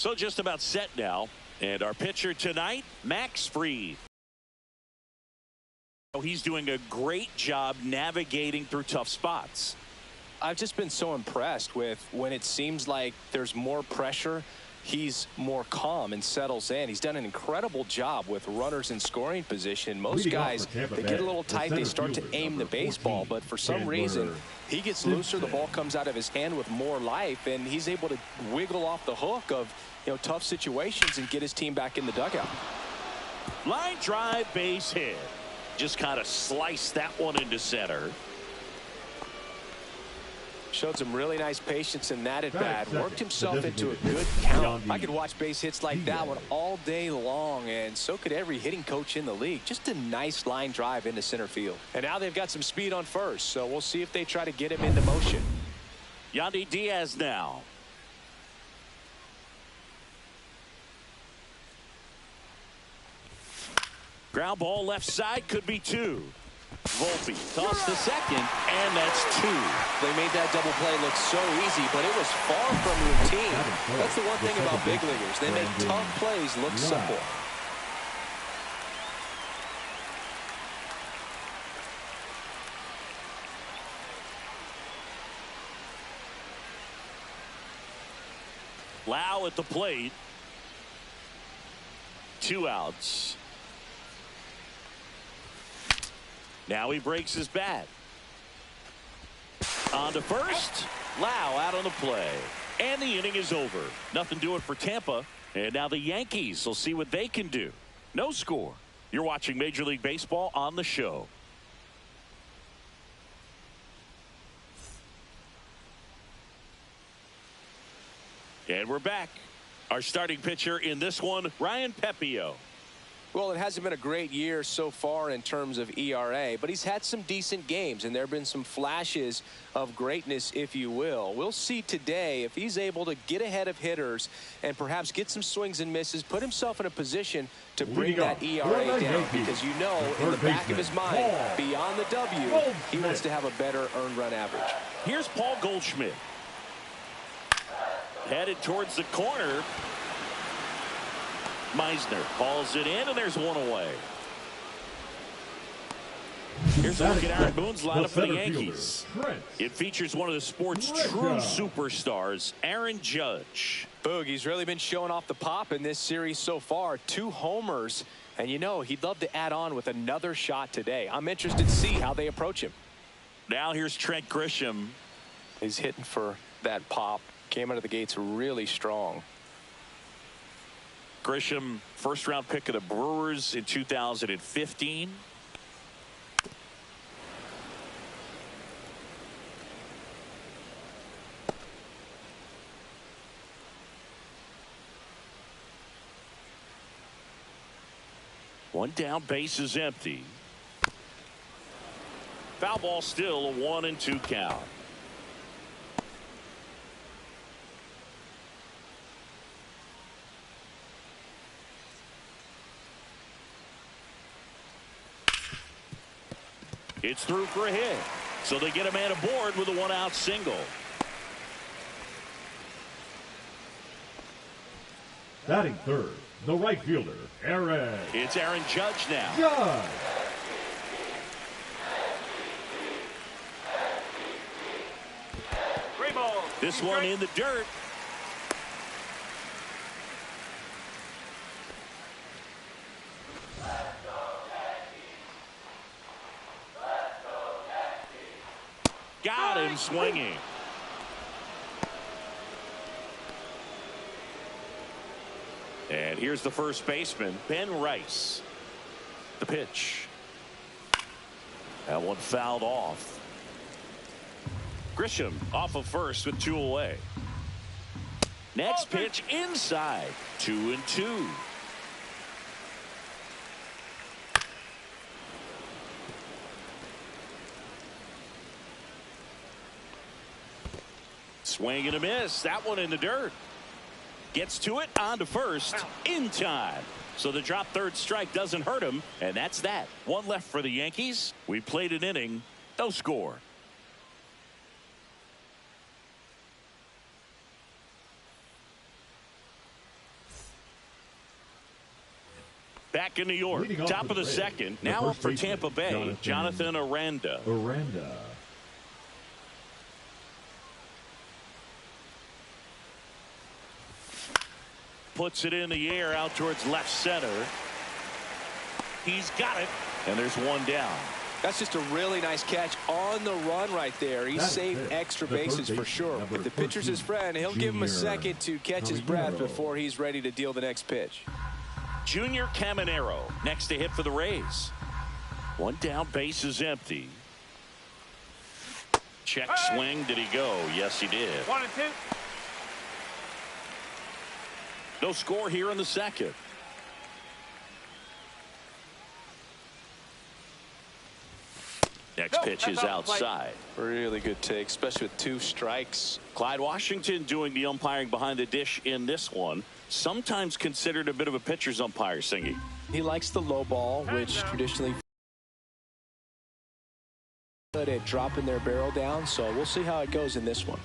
So just about set now. And our pitcher tonight, Max Fried. He's doing a great job navigating through tough spots. I've just been so impressed with when it seems like there's more pressure, he's more calm and settles in. He's done an incredible job with runners in scoring position. Most guys, they get a little tight, they start to aim the baseball, but for some reason, he gets looser, the ball comes out of his hand with more life, and he's able to wiggle off the hook of, tough situations and get his team back in the dugout. Line drive, base hit. Just kind of sliced that one into center. Showed some really nice patience in that at bat. Worked himself into a good count. I could watch base hits like that one all day long, and so could every hitting coach in the league. Just a nice line drive into center field. And now they've got some speed on first, so we'll see if they try to get him into motion. Yandy Diaz now. Ground ball left side, could be two. Volpe toss to second, and that's two. They made that double play look so easy, but it was far from routine. That's the one thing about big leaguers. They make tough plays look simple. Lau at the plate. 2 outs. Now he breaks his bat. On to first. Lau out on the play. And the inning is over. Nothing doing for Tampa. And now the Yankees will see what they can do. No score. You're watching Major League Baseball on the show. And we're back. Our starting pitcher in this one, Ryan Pepiot. Well, it hasn't been a great year so far in terms of ERA, but he's had some decent games, and there have been some flashes of greatness, if you will. We'll see today if he's able to get ahead of hitters and perhaps get some swings and misses, put himself in a position to bring that ERA down, because in the back of his mind, beyond the W, he wants to have a better earned run average. Here's Paul Goldschmidt. Headed towards the corner. Meisner calls it in, and there's one away. Here's a look at Aaron Boone's lineup for the Yankees. It features one of the sport's true superstars, Aaron Judge. Boog, he's really been showing off the pop in this series so far. 2 homers, and he'd love to add on with another shot today. I'm interested to see how they approach him. Now here's Trent Grisham. He's hitting for that pop. Came out of the gates really strong. Grisham, first-round pick of the Brewers in 2015. One down, base is empty. Foul ball, still a 1-2 count. It's through for a hit. So they get a man aboard with a 1-out single. Batting third, the right fielder, Aaron. It's Aaron Judge now. Judge. This one in the dirt. Got him swinging. And here's the first baseman, Ben Rice. The pitch. That one fouled off. Grisham off of first with 2 away. Next pitch inside. 2-2. Swing and a miss. That one in the dirt. Gets to it, on to first, in time. So the drop third strike doesn't hurt him, and that's that. 1 left for the Yankees. We played an inning, no score. Back in New York, top of the second. Now up for Tampa Bay, Jonathan Aranda. Puts it in the air out towards left center. He's got it, and there's one down. That's just a really nice catch on the run right there. He saved extra bases for sure. If the pitcher's his friend, he'll give him a second to catch his breath before he's ready to deal the next pitch. Junior Caminero next to hit for the Rays. One down, base is empty. Check swing. Did he go? Yes, he did. 1-2. No score here in the second. Next pitch is outside. Really good take, especially with 2 strikes. Clyde Washington doing the umpiring behind the dish in this one. Sometimes considered a bit of a pitcher's umpire, Singy. He likes the low ball, which traditionally good at dropping their barrel down, so we'll see how it goes in this one.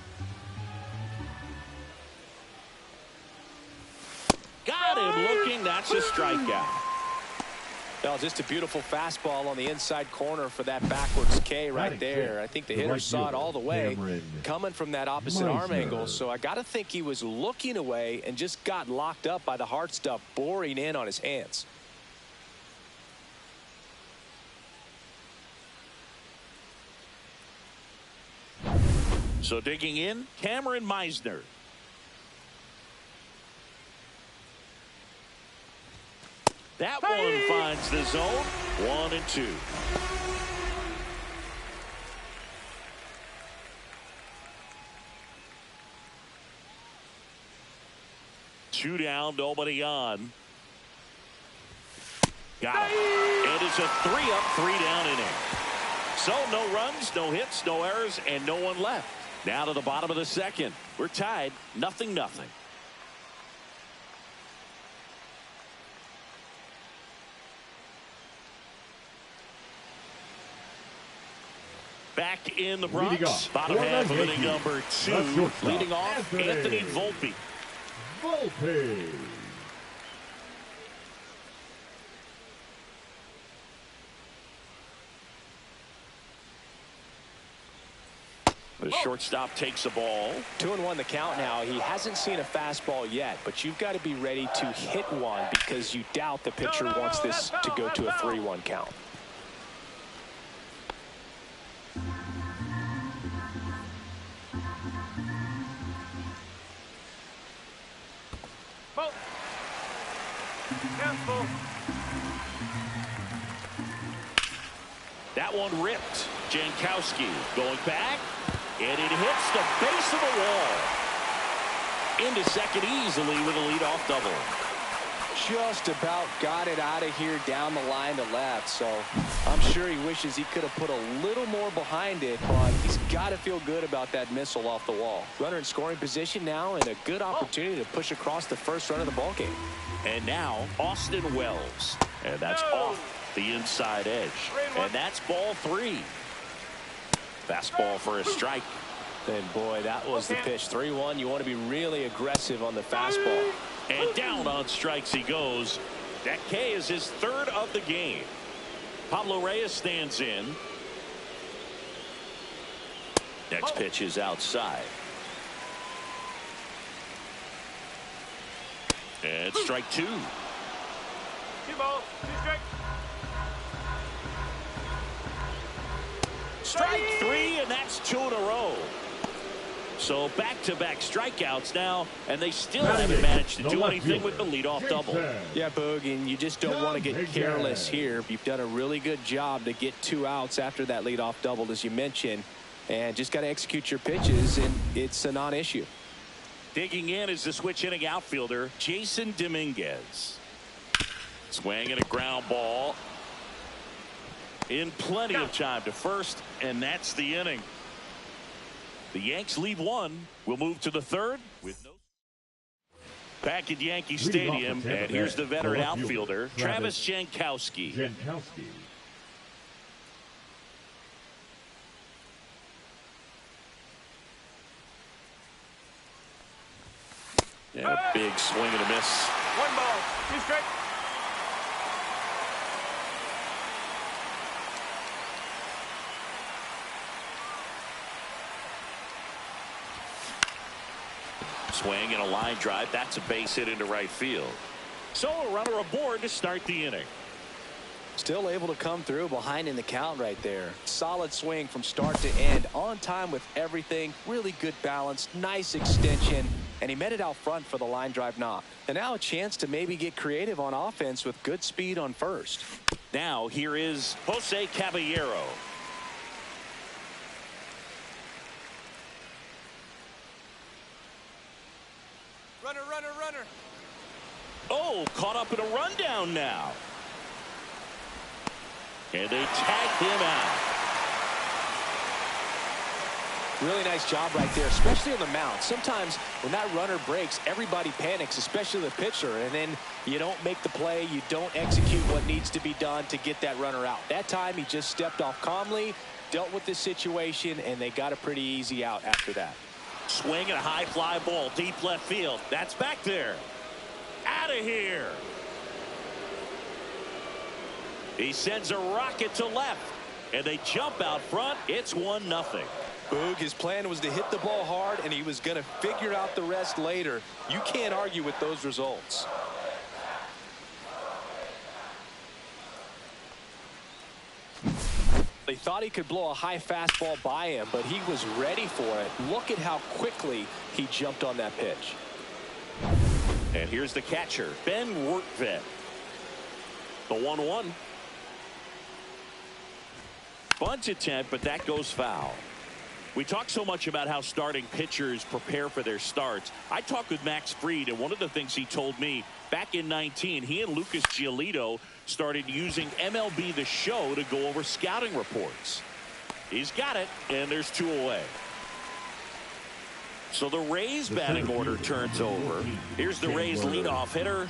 Got him looking. That's a strikeout. Well, just a beautiful fastball on the inside corner for that backwards K right there. I think the hitter saw it all the way coming from that opposite arm angle. So I got to think he was looking away and just got locked up by the hard stuff boring in on his hands. So digging in, Cameron Meisner. That one finds the zone. 1-2. Two down, nobody on. Got it. It is a 3-up, 3-down inning. So no runs, no hits, no errors, and no one left. Now to the bottom of the second. We're tied, 0-0. Back in the Bronx, bottom half of inning number 2. Leading off, Anthony Volpe. The shortstop takes the ball. 2-1 the count now. He hasn't seen a fastball yet, but you've got to be ready to hit one because you doubt the pitcher wants this to go to a 3-1 count. That one ripped. Jankowski going back, and it hits the base of the wall. Into second easily with a leadoff double. Just about got it out of here down the line to left, so I'm sure he wishes he could have put a little more behind it, but he's got to feel good about that missile off the wall. Runner in scoring position now, and a good opportunity to push across the first run of the ballgame. And now Austin Wells, and that's off the inside edge, and that's ball 3. Fastball for a strike. And boy, that was the pitch. 3-1. You want to be really aggressive on the fastball. And down on strikes he goes. That K is his 3rd of the game. Pablo Reyes stands in. Next pitch is outside. And strike 2. 2 balls, 2 strikes. Strike 3, and that's 2 in a row. So back-to-back strikeouts now, and they still haven't managed to do anything with the leadoff double. Yeah, Boog, and you just don't want to get careless here. You've done a really good job to get 2 outs after that leadoff double, as you mentioned, and just got to execute your pitches, and it's a non-issue. Digging in is the switch inning outfielder, Jason Dominguez. Swing and a ground ball. In plenty of time to first, and that's the inning. The Yanks lead 1. We'll move to the 3rd with no. Back at Yankee Stadium, and here's the veteran outfielder, Travis Jankowski. And a big swing and a miss. 1 ball, 2 strikes. Swing and a line drive. That's a base hit into right field. So a runner aboard to start the inning. Still able to come through behind in the count right there. Solid swing from start to end. On time with everything. Really good balance. Nice extension. And he met it out front for the line drive knock. And now a chance to maybe get creative on offense with good speed on first. Now here is Jose Caballero. Runner, runner, runner. Oh, caught up in a rundown now. And they tag him out. Really nice job right there, especially on the mound. Sometimes when that runner breaks, everybody panics, especially the pitcher, and then you don't make the play, you don't execute what needs to be done to get that runner out. That time he just stepped off calmly, dealt with the situation, and they got a pretty easy out after that. Swing and a high fly ball deep left field. That's back there. Out of here. He sends a rocket to left, and they jump out front. It's 1-0. Boog, his plan was to hit the ball hard, and he was going to figure out the rest later. You can't argue with those results. They thought he could blow a high fastball by him, but he was ready for it. Look at how quickly he jumped on that pitch. And here's the catcher, Ben Workvet. The 1-1. Bunt attempt, but that goes foul. We talk so much about how starting pitchers prepare for their starts. I talked with Max Fried, and one of the things he told me back in 19, he and Lucas Giolito started using MLB The Show to go over scouting reports. He's got it, and there's 2 away. So the Rays batting order turns over. Here's the Rays leadoff hitter.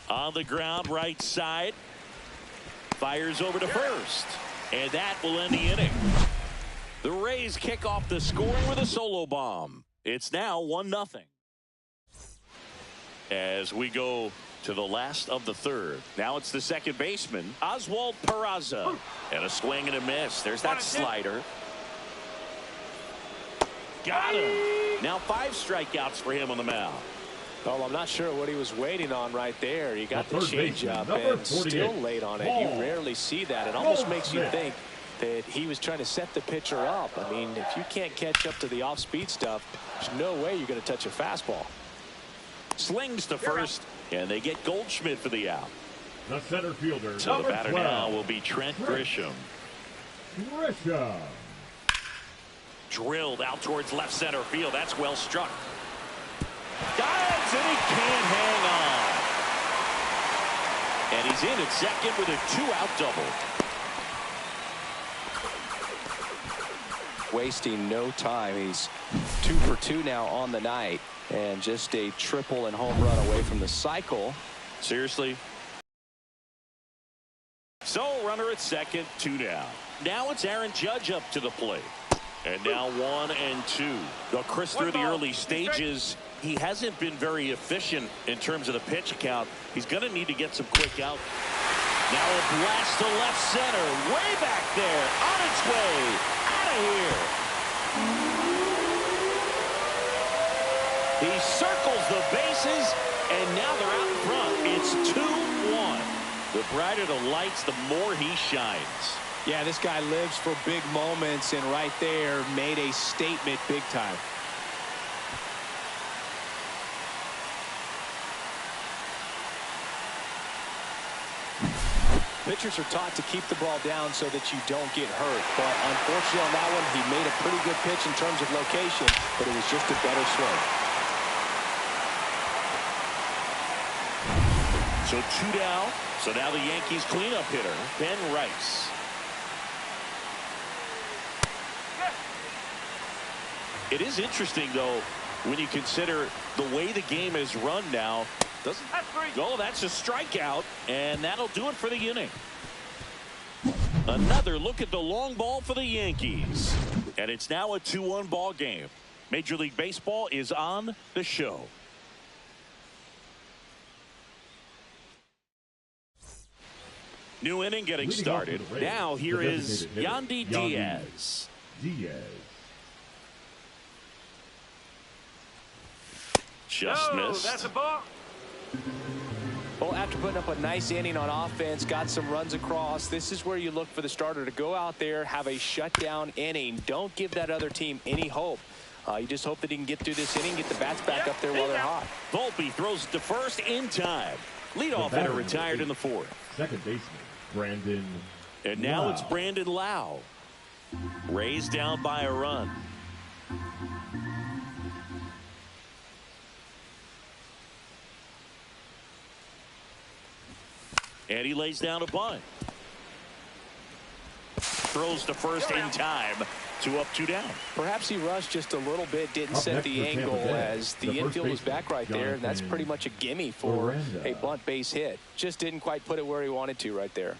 On the ground, right side. Fires over to first. And that will end the inning. The Rays kick off the scoring with a solo bomb. It's now 1-0. As we go to the last of the third. Now it's the second baseman, Oswald Peraza. And a swing and a miss. There's that slider. Got him. Now 5 strikeouts for him on the mound. Well, I'm not sure what he was waiting on right there. He got the changeup and still late on it. You rarely see that. It almost makes you think that he was trying to set the pitcher up. I mean, if you can't catch up to the off-speed stuff, there's no way you're going to touch a fastball. Slings to first, and they get Goldschmidt for the out. The center fielder. So the batter now will be Trent Grisham. Drilled out towards left center field. That's well struck. Dives, and he can't hang on. And he's in at second with a 2-out double. Wasting no time. He's 2 for 2 now on the night, and just a triple and home run away from the cycle. Seriously. So runner at second, 2 down. Now it's Aaron Judge up to the plate. And now 1-2. Well, Chris, through the early stages, he hasn't been very efficient in terms of the pitch count. He's going to need to get some quick out. Now a blast to left center. Way back there. On its way. Out of here. He circles the bases, and now they're out in front. It's 2-1. The brighter the lights, the more he shines. Yeah, this guy lives for big moments, and right there made a statement big time. Pitchers are taught to keep the ball down so that you don't get hurt. But unfortunately on that one, he made a pretty good pitch in terms of location, but it was just a better swing. So 2 down. So now the Yankees cleanup hitter, Ben Rice. It is interesting, though, when you consider the way the game is run now. That's a strikeout, and that'll do it for the inning. Another look at the long ball for the Yankees. And it's now a 2-1 ball game. Major League Baseball is on the show. New inning getting Leading off for started. the Rays, Now here the is designated hitter, Yandy Diaz. Just No, missed. that's a ball. Well, after putting up a nice inning on offense, got some runs across, this is where you look for the starter to go out there, have a shutdown inning. Don't give that other team any hope. You just hope that he can get through this inning, get the bats back up there while they're hot. Volpe throws it to first in time. Leadoff hitter retired in the fourth. Second baseman, Brandon. And now Lau. it's Brandon Lau. Rays down by a run. And he lays down a bunt. Throws to first in time. 2 up, 2 down. Perhaps he rushed just a little bit, didn't Up set next the for Tampa angle Bay, as the the first infield was baseman, back right there, and that's Jonathan pretty much a gimme for Miranda. a bunt base hit. Just didn't quite put it where he wanted to right there.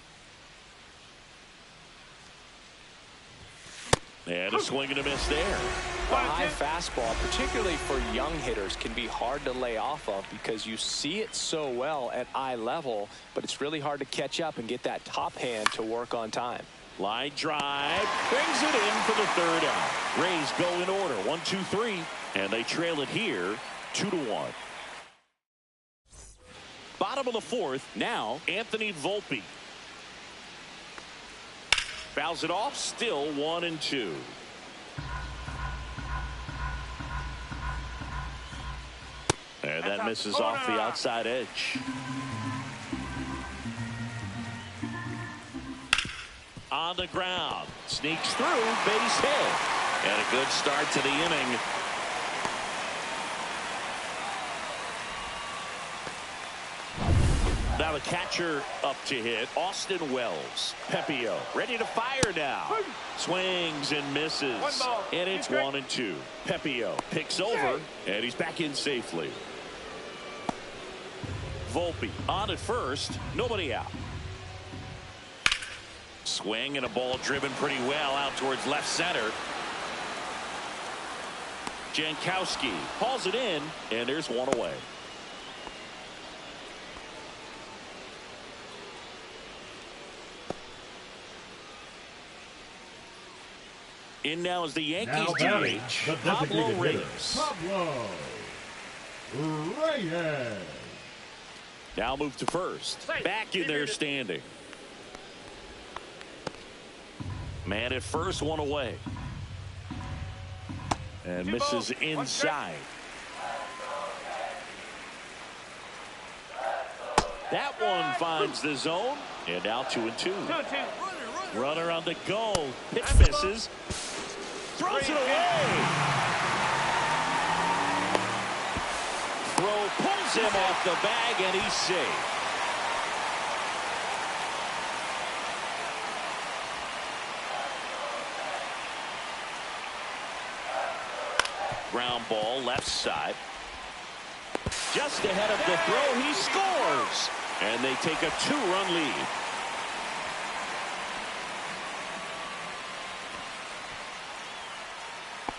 And a swing and a miss there. A high fastball, particularly for young hitters, can be hard to lay off of because you see it so well at eye level, but it's really hard to catch up and get that top hand to work on time. Line drive, brings it in for the third out. Rays go in order, 1, 2, 3, and they trail it here, 2-1. Bottom of the fourth, now Anthony Volpe. Fouls it off, still 1-2. And that misses off the outside edge. On the ground, sneaks through, base hit. And a good start to the inning. Now the catcher up to hit, Austin Wells. Pepio ready to fire now. Swings and misses. One ball. And it's 1-2. Pepio picks over, and he's back in safely. Volpe on at first, nobody out. Swing and a ball driven pretty well out towards left center. Jankowski hauls it in, and there's one away. In now is the Yankees DH, Pablo Reyes. Pablo Reyes. Now move to first. Back in there standing. Man at first, one away. And misses inside. That one finds the zone. And now 2-2. Runner on the go. Pitch misses. Throws it away. Throw pulls him off the bag, and he's safe. Ground ball left side. Just ahead of the throw, he scores. And they take a 2-run lead.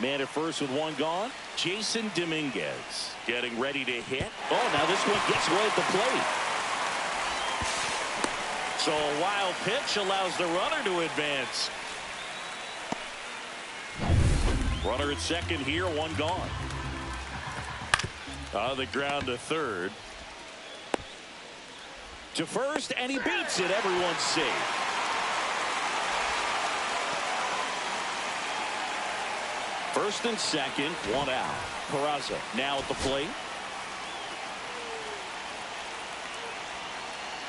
Man at first with one gone. Jason Dominguez getting ready to hit. Oh, now this one gets right at the plate. So a wild pitch allows the runner to advance. Runner at second here, one gone. On the ground to third. To first, and he beats it. Everyone's safe. First and second, one out. Peraza now at the plate.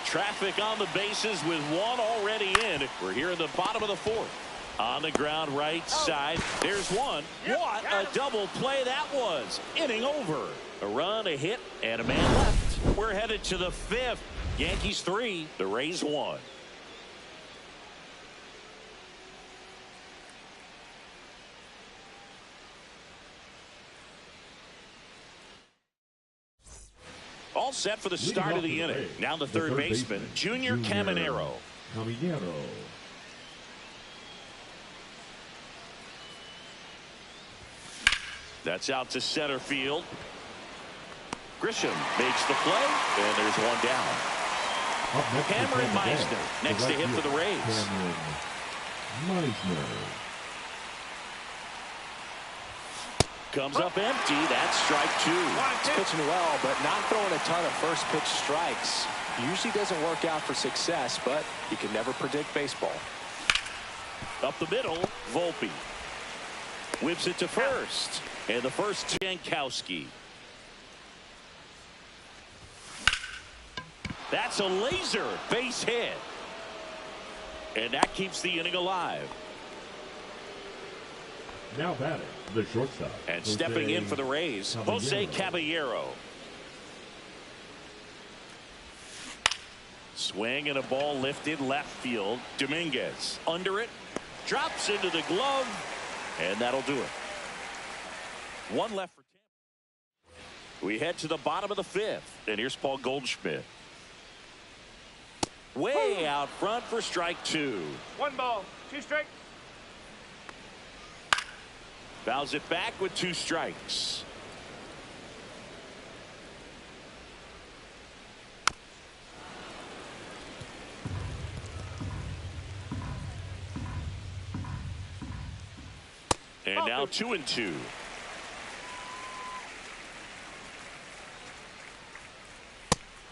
Traffic on the bases with one already in. We're here in the bottom of the fourth. On the ground right side. There's one. What a double play that was. Inning over. A run, a hit, and a man left. We're headed to the fifth. Yankees 3, the Rays 1. All set for the start of the inning. Now the third baseman, Junior Caminero. That's out to center field. Grisham makes the play, and there's one down. Up next for Cameron Tampa Bay, Meisner the next to right hit for the fielder, Rays. Cameron Meisner. Comes up empty. That's strike two. He's pitching well, but not throwing a ton of first pitch strikes. Usually doesn't work out for success, but you can never predict baseball. Up the middle, Volpe. Whips it to first. And the first, Jankowski. That's a laser base hit. And that keeps the inning alive. Now batting, the shortstop. And stepping in for the Rays, Jose Caballero. Swing and a ball lifted left field. Dominguez under it. Drops into the glove. And that'll do it. One left for Tampa. We head to the bottom of the fifth. And here's Paul Goldschmidt. Way out front for strike two. 1 ball, 2 strikes. Fouls it back with 2 strikes. And now 2-2.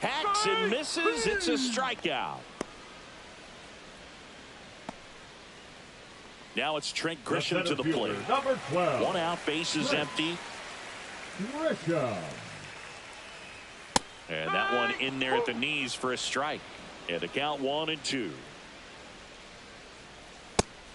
Hacks and misses. It's a strikeout. Now it's Trent Grisham to the plate. Number 12. 1 out, base is empty. Grisham. And that one in there at the knees for a strike. And the count 1-2.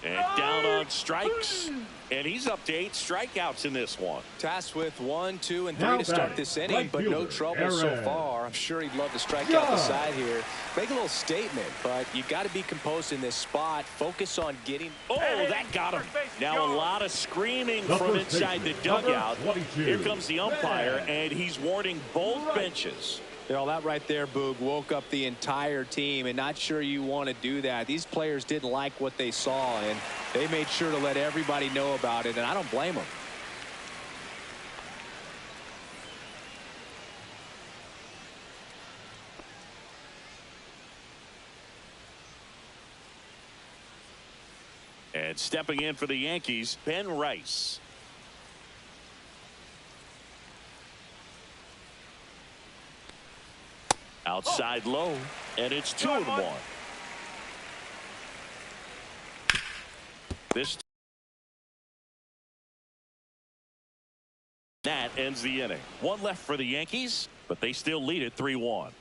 And down on strikes. And he's up to 8 strikeouts in this one. Tasked with 1, 2, and 3 to start this inning, right but no fielder, trouble so Aaron. far. I'm sure he'd love to strike out the side here. Make a little statement, but you got to be composed in this spot. Focus on getting. Oh, that got him. Now a lot of screaming from inside the dugout. Here comes the umpire, and he's warning both benches. You know, that right there, Boog, woke up the entire team, and not sure you want to do that. These players didn't like what they saw, and they made sure to let everybody know about it, and I don't blame them. And stepping in for the Yankees, Ben Rice. Outside low, and it's 2-1. This that ends the inning. 1 left for the Yankees, but they still lead it 3-1.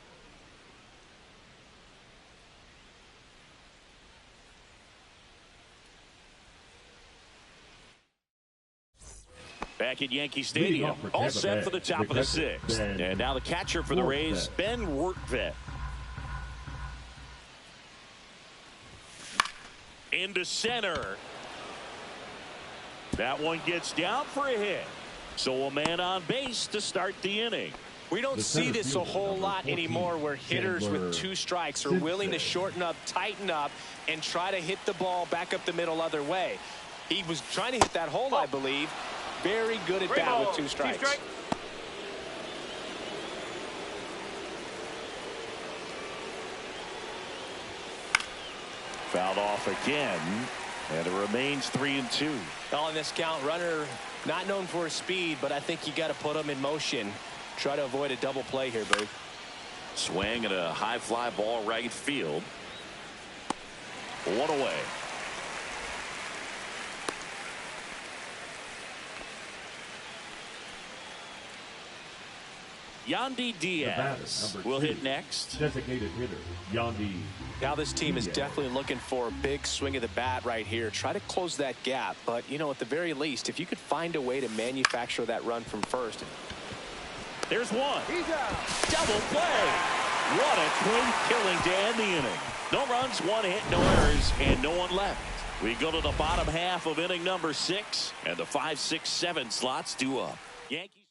Back at Yankee Stadium, all set for the top of the 6th. And now the catcher for the Rays, Ben Rortvedt. Into center. That one gets down for a hit. So a man on base to start the inning. We don't see this a whole lot anymore where hitters with 2 strikes are willing to shorten up, tighten up, and try to hit the ball back up the middle other way. He was trying to hit that hole, I believe. Very good at bat with 2 strikes. Fouled off again, and it remains 3-2. On this count, runner not known for his speed, but I think you got to put him in motion. Try to avoid a double play here, Boo. Swing and a high fly ball right field. 1 away. Yandy Diaz will hit next. Designated hitter, Yandy. Now this team is definitely looking for a big swing of the bat right here. Try to close that gap. But, you know, at the very least, if you could find a way to manufacture that run from first. There's one. Double play. What a twin killing to end the inning. No runs, 1 hit, no errors, and no one left. We go to the bottom half of inning number 6, and the 5, 6, 7 slots due up. Yankees.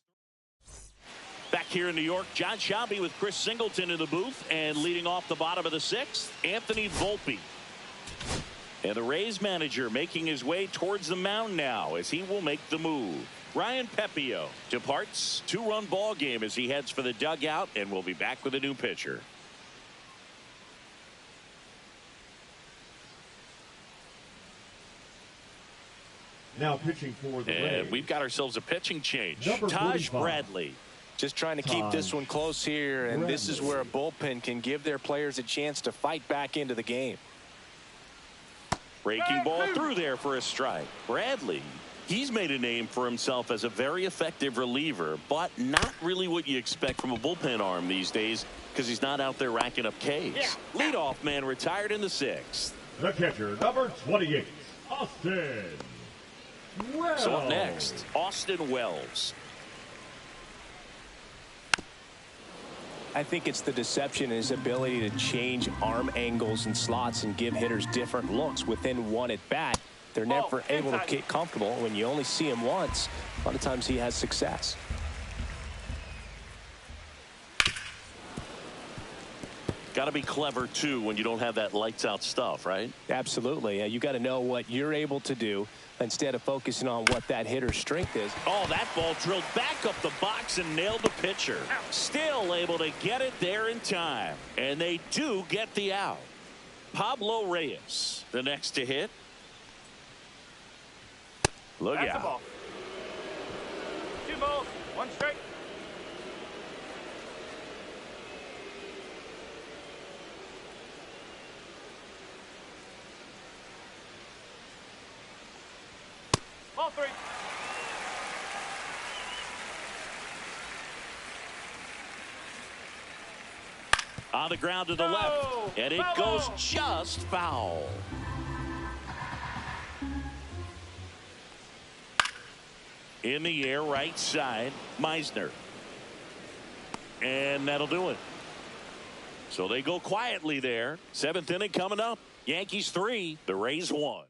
Back here in New York, John Sciambi with Chris Singleton in the booth, and leading off the bottom of the 6th, Anthony Volpe. And the Rays manager making his way towards the mound now as he will make the move. Ryan Pepio departs. 2-run ball game as he heads for the dugout, and we'll be back with a new pitcher. Now pitching for the And Rays. we've got ourselves a pitching change. Number Taj 45. Bradley. Just trying to keep this one close here, and this is where a bullpen can give their players a chance to fight back into the game. Breaking ball through there for a strike. Bradley, he's made a name for himself as a very effective reliever, but not really what you expect from a bullpen arm these days because he's not out there racking up Ks. Leadoff man retired in the 6th. The catcher, number 28, Austin Wells. So up next, Austin Wells. I think it's the deception in his ability to change arm angles and slots and give hitters different looks within one at bat. They're never able to get comfortable. When you only see him once, a lot of times he has success. Got to be clever, too, when you don't have that lights-out stuff, right? Absolutely. You got to know what you're able to do instead of focusing on what that hitter's strength is. Oh, that ball drilled back up the box and nailed the pitcher. Still able to get it there in time. And they do get the out. Pablo Reyes, the next to hit. Look That's out. a ball. 2 balls, 1 strike. Ball 3. On the ground to the left. And it goes just foul. In the air, right side, Meisner. And that'll do it. So they go quietly there. 7th inning coming up. Yankees 3, the Rays 1.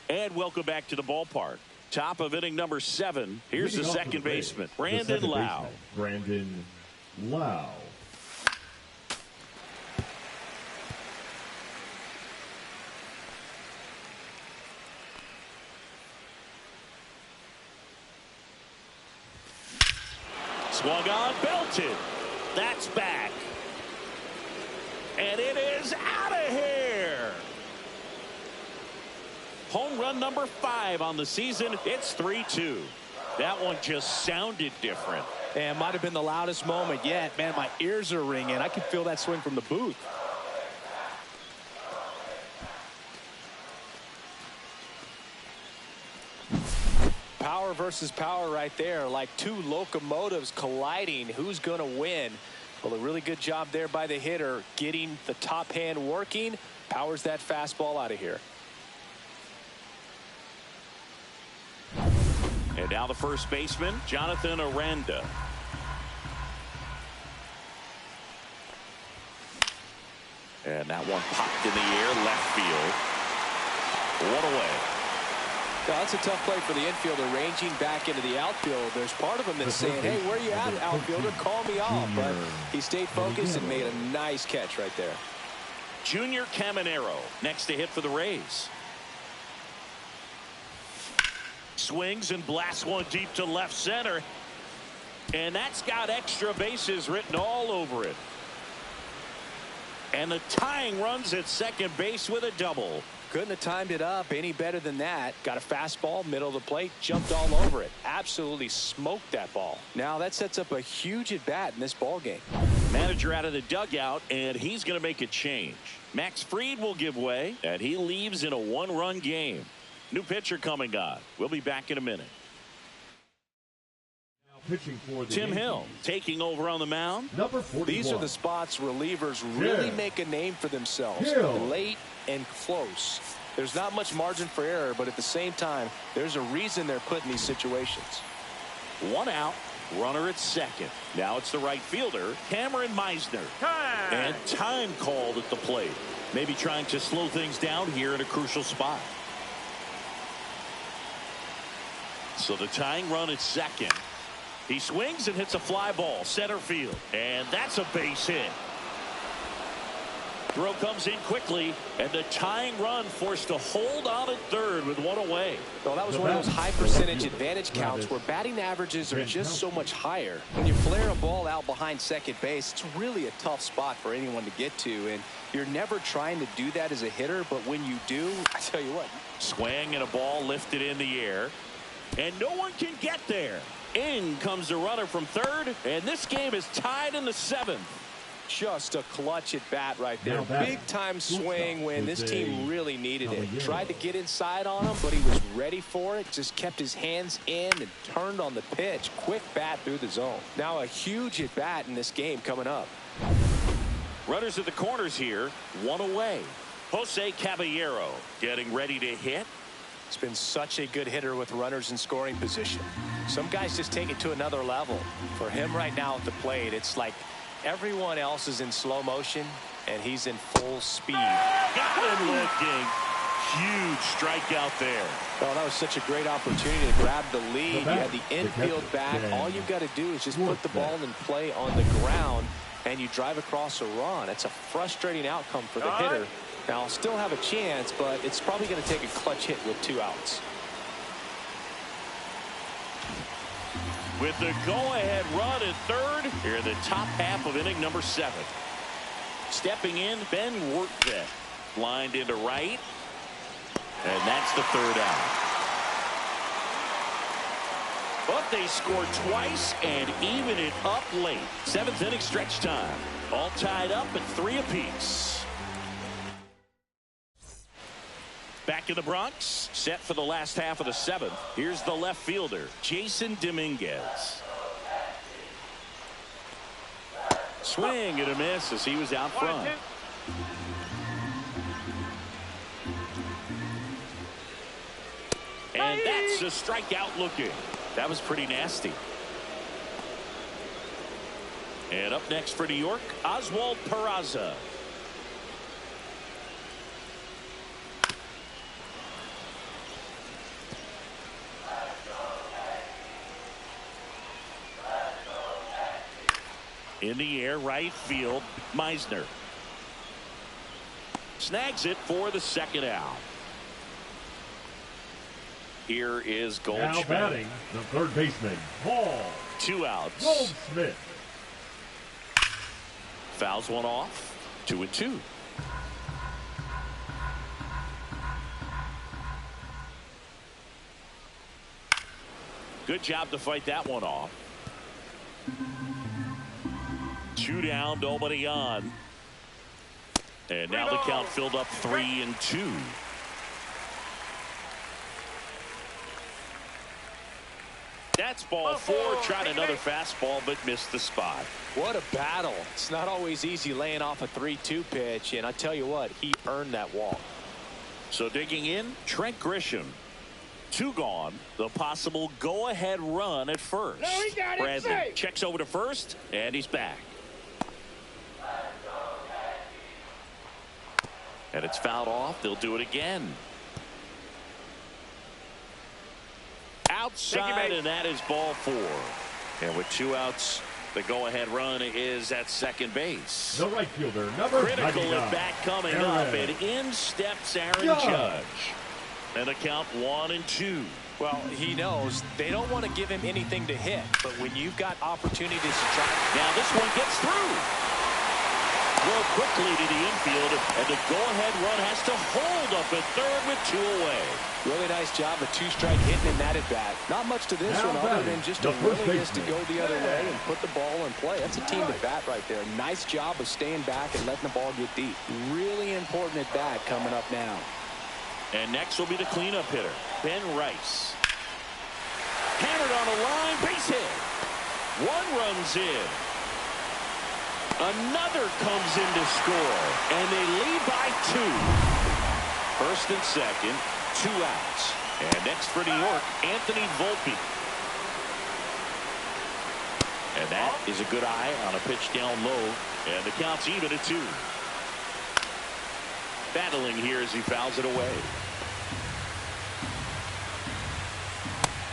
And welcome back to the ballpark. Top of inning number 7. Here's the second baseman, Brandon Lau. Brandon Lau. Swung on, belted. That's back. And it is out of here. Home run number 5 on the season. It's 3-2. That one just sounded different. And might have been the loudest moment yet. Man, my ears are ringing. I can feel that swing from the booth. Power versus power right there, like 2 locomotives colliding. Who's going to win? Well, a really good job there by the hitter, getting the top hand working. Powers that fastball out of here. And now the first baseman, Jonathan Aranda. And that one popped in the air, left field. One away. Now, that's a tough play for the infielder, ranging back into the outfield. There's part of him that's saying, hey, where you at, outfielder? Call me off. But he stayed focused and made a nice catch right there. Junior Caminero next to hit for the Rays. Swings and blasts one deep to left center. And that's got extra bases written all over it. And the tying runs at second base with a double. Couldn't have timed it up any better than that. Got a fastball, middle of the plate, jumped all over it. Absolutely smoked that ball. Now that sets up a huge at bat in this ball game. Manager out of the dugout, and he's going to make a change. Max Fried will give way, and he leaves in a 1-run game. New pitcher coming on. We'll be back in a minute. Pitching for the Tim Yankees. Hill taking over on the mound. Number 41. These are the spots relievers really make a name for themselves. Hill. Late and close. There's not much margin for error, but at the same time, there's a reason they're put in these situations. 1 out, runner at second. Now it's the right fielder, Cameron Meisner. Time. And time called at the plate. Maybe trying to slow things down here in a crucial spot. So the tying run at second. He swings and hits a fly ball, center field. And that's a base hit. Throw comes in quickly, and the tying run forced to hold on at third with one away. Well, that was one of those high percentage advantage counts where batting averages are just so much higher. When you flare a ball out behind second base, it's really a tough spot for anyone to get to, and you're never trying to do that as a hitter, but when you do, I tell you what. Swing and a ball lifted in the air, and no one can get there. In comes the runner from third, and this game is tied in the 7th. Just a clutch at bat right there. Big time swing when this team really needed it. Tried to get inside on him, but he was ready for it. Just kept his hands in and turned on the pitch. Quick bat through the zone. Now a huge at bat in this game coming up. Runners at the corners here, one away. Jose Caballero getting ready to hit. It's been such a good hitter with runners in scoring position. Some guys just take it to another level. For him right now at the plate, it's like everyone else is in slow motion, and he's in full speed. Got him looking. Huge strikeout there. Well, that was such a great opportunity to grab the lead. You had the infield back. All you've got to do is just put the ball in play on the ground, and you drive across a run. It's a frustrating outcome for the hitter. Now, I'll still have a chance, but it's probably going to take a clutch hit with 2 outs. With the go-ahead run at third, here in the top half of inning number 7. Stepping in, Ben Workvet. Lined into right. And that's the 3rd out. But they scored twice and even it up late. 7th inning stretch time. All tied up at 3 apiece. Back in the Bronx, set for the last half of the 7th. Here's the left fielder, Jason Dominguez. Swing and a miss as he was out front. And that's a strikeout looking. That was pretty nasty. And up next for New York, Oswald Peraza. In the air, right field, Meisner. Snags it for the 2nd out. Here is Goldschmidt. Now batting, the 3rd baseman, Paul. 2 outs. Goldschmidt. Fouls one off. 2-2. Good job to fight that one off. 2 down, nobody on. And now the count filled up 3-2. That's ball 4. Tried another fastball, but missed the spot. What a battle. It's not always easy laying off a 3-2 pitch, and I tell you what, he earned that walk. So digging in, Trent Grisham. 2 gone. The possible go-ahead run at first. No, he got it. Bradley Safe. checks over to first, and he's back. And it's fouled off. They'll do it again. Outside, and that is ball 4. And with 2 outs, the go-ahead run is at second base. The right fielder, number Critical 99, at bat coming Aaron. up, and in steps Aaron Judge. And the count 1-2. Well, he knows they don't want to give him anything to hit, but when you've got opportunities to try. Now this one gets through. Throw quickly to the infield, and the go-ahead run has to hold up at third with 2 away. Really nice job of 2-strike hitting in that at bat. Not much to this one other than just a willingness to go the other way and put the ball in play. That's a team at bat right there. Nice job of staying back and letting the ball get deep. Really important at bat coming up now. And next will be the cleanup hitter, Ben Rice. Hammered on the line, base hit. 1 runs in. Another comes in to score, and they lead by 2. First and second, 2 outs. And next for New York, Anthony Volpe. And that is a good eye on a pitch down low, and the count's even at 2. Battling here as he fouls it away.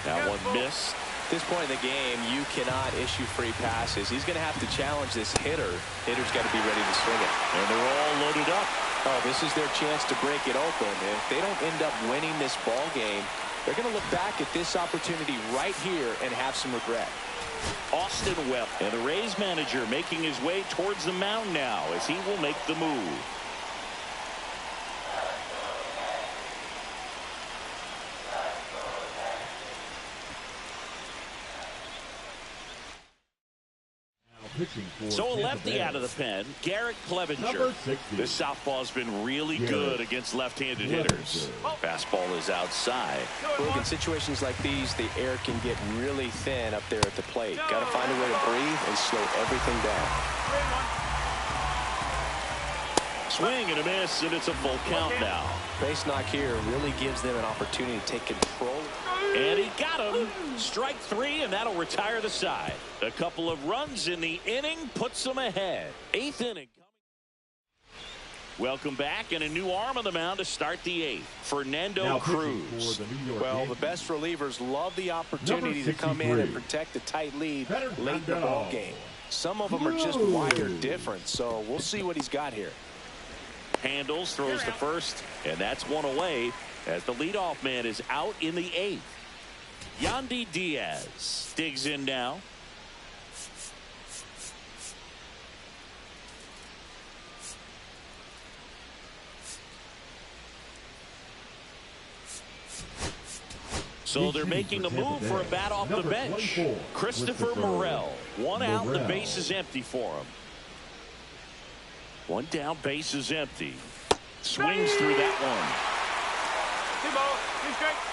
That one missed. At this point in the game, you cannot issue free passes. He's going to have to challenge this hitter. Hitter's got to be ready to swing it. And they're all loaded up. Oh, this is their chance to break it open. If they don't end up winning this ball game, they're going to look back at this opportunity right here and have some regret. Austin Webb, and the Rays manager making his way towards the mound now as he will make the move. So a lefty out of the pen, Garrett Clevenger. This southpaw's been really good against left-handed hitters. Fastball is outside. Look, in situations like these, the air can get really thin up there at the plate. Got to find a way to breathe and slow everything down. Swing and a miss, and it's a full count now. Base knock here really gives them an opportunity to take control. And he got him. Strike three, and that'll retire the side. A couple of runs in the inning puts them ahead. Eighth inning. Welcome back, and a new arm on the mound to start the eighth. Fernando Cruz. Well, the best relievers love the opportunity to come in and protect a tight lead late in the ball game. Some of them are just wired different, so we'll see what he's got here. Handles, throws to first, and that's one away as the leadoff man is out in the eighth. Yandy Diaz digs in now. So they're making a move for a bat off the bench. Christopher Morel. One out, the base is empty for him. One down, base is empty. Swings through that one. 2 balls, 2 strikes.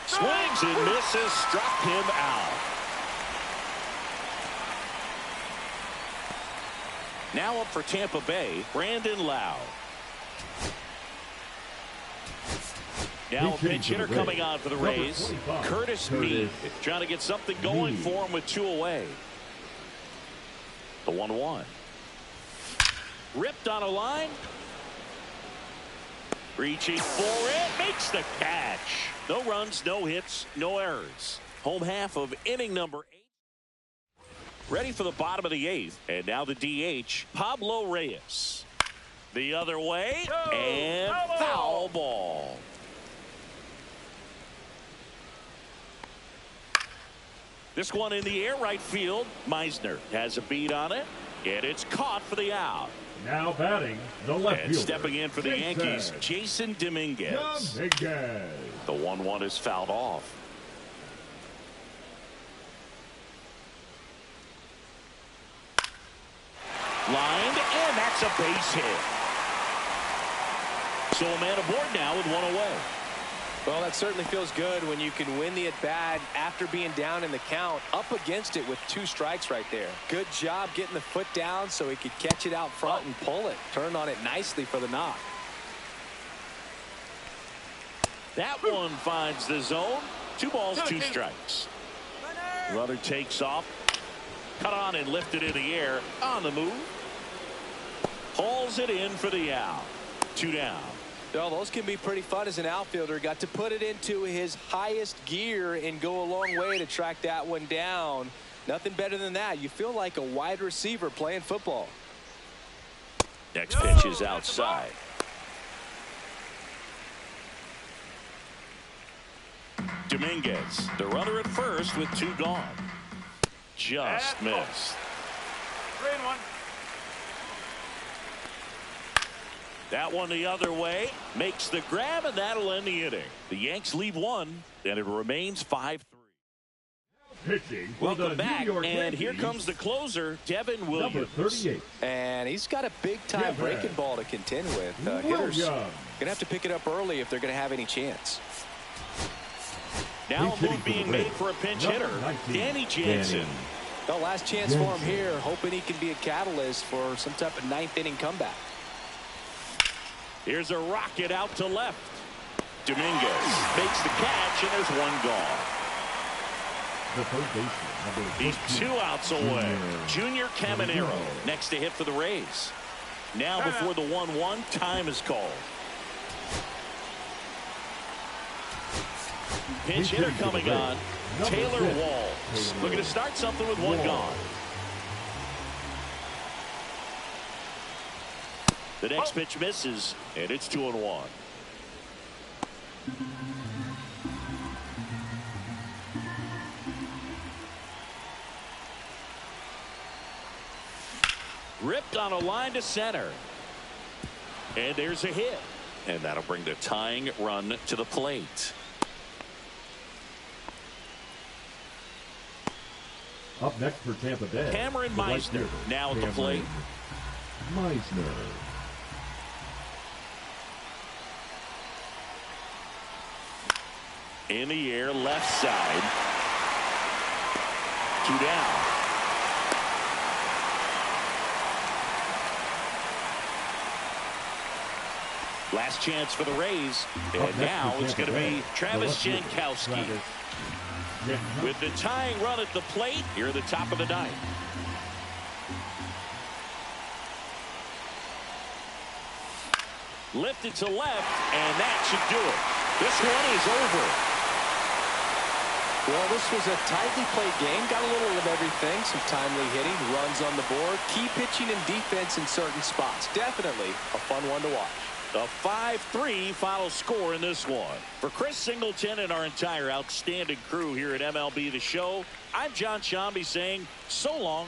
Swings and misses, struck him out. Now up for Tampa Bay, Brandon Lowe. Now a pinch hitter coming on for the Rays, Curtis Meek, trying to get something going for him with 2 away. The 1-1. Ripped on a line. Reaching for it, makes the catch. No runs, no hits, no errors. Home half of inning number 8. Ready for the bottom of the 8th, and now the DH, Pablo Reyes. The other way, and foul ball. This one in the air, right field. Meisner has a beat on it, and it's caught for the out. Now batting, the left And fielder. stepping in for the Yankees, Jason Dominguez. The 1-1 is fouled off. Lined, and that's a base hit. So a man aboard now with 1 away. Well, that certainly feels good when you can win the at-bat after being down in the count, up against it with 2 strikes right there. Good job getting the foot down so he could catch it out front and pull it. Turned on it nicely for the knock. That one finds the zone. 2 balls, 2 strikes. Runner takes off. Cut on and lifted in the air. On the move. Hauls it in for the out. 2 down. Well, those can be pretty fun as an outfielder. Got to put it into his highest gear and go a long way to track that one down. Nothing better than that. You feel like a wide receiver playing football. Next pitch is outside. Dominguez, the runner at first with 2 gone. Just missed. 3-1. That one the other way, makes the grab, and that'll end the inning. The Yanks leave 1, and it remains 5-3. Welcome back, and here comes the closer, Devin Williams. And he's got a big-time breaking ball to contend with. Hitters going to have to pick it up early if they're going to have any chance. Now a move being made for a pinch hitter, Danny Jansen. The last chance for him here, hoping he can be a catalyst for some type of 9th inning comeback. Here's a rocket out to left. Dominguez makes the catch, and there's 1 gone. He's 2 outs away. Junior Caminero next to hit for the Rays. Now before the 1-1, time is called. Pinch hitter coming on. Taylor Walls looking to start something with one gone. The next pitch misses, and it's 2-1. Ripped on a line to center. And there's a hit. And that'll bring the tying run to the plate. Up next for Tampa Bay, Cameron Meisner now at the plate. Meisner. In the air, left side. 2 down. Last chance for the Rays. And now it's going to be Travis Jankowski. With the tying run at the plate here at the top of the ninth. Lifted to left, and that should do it. This one is over. Well, this was a tightly played game. Got a little of everything. Some timely hitting, runs on the board, key pitching and defense in certain spots. Definitely a fun one to watch. A 5-3 final score in this one. For Chris Singleton and our entire outstanding crew here at MLB The Show, I'm John Shambi saying so long.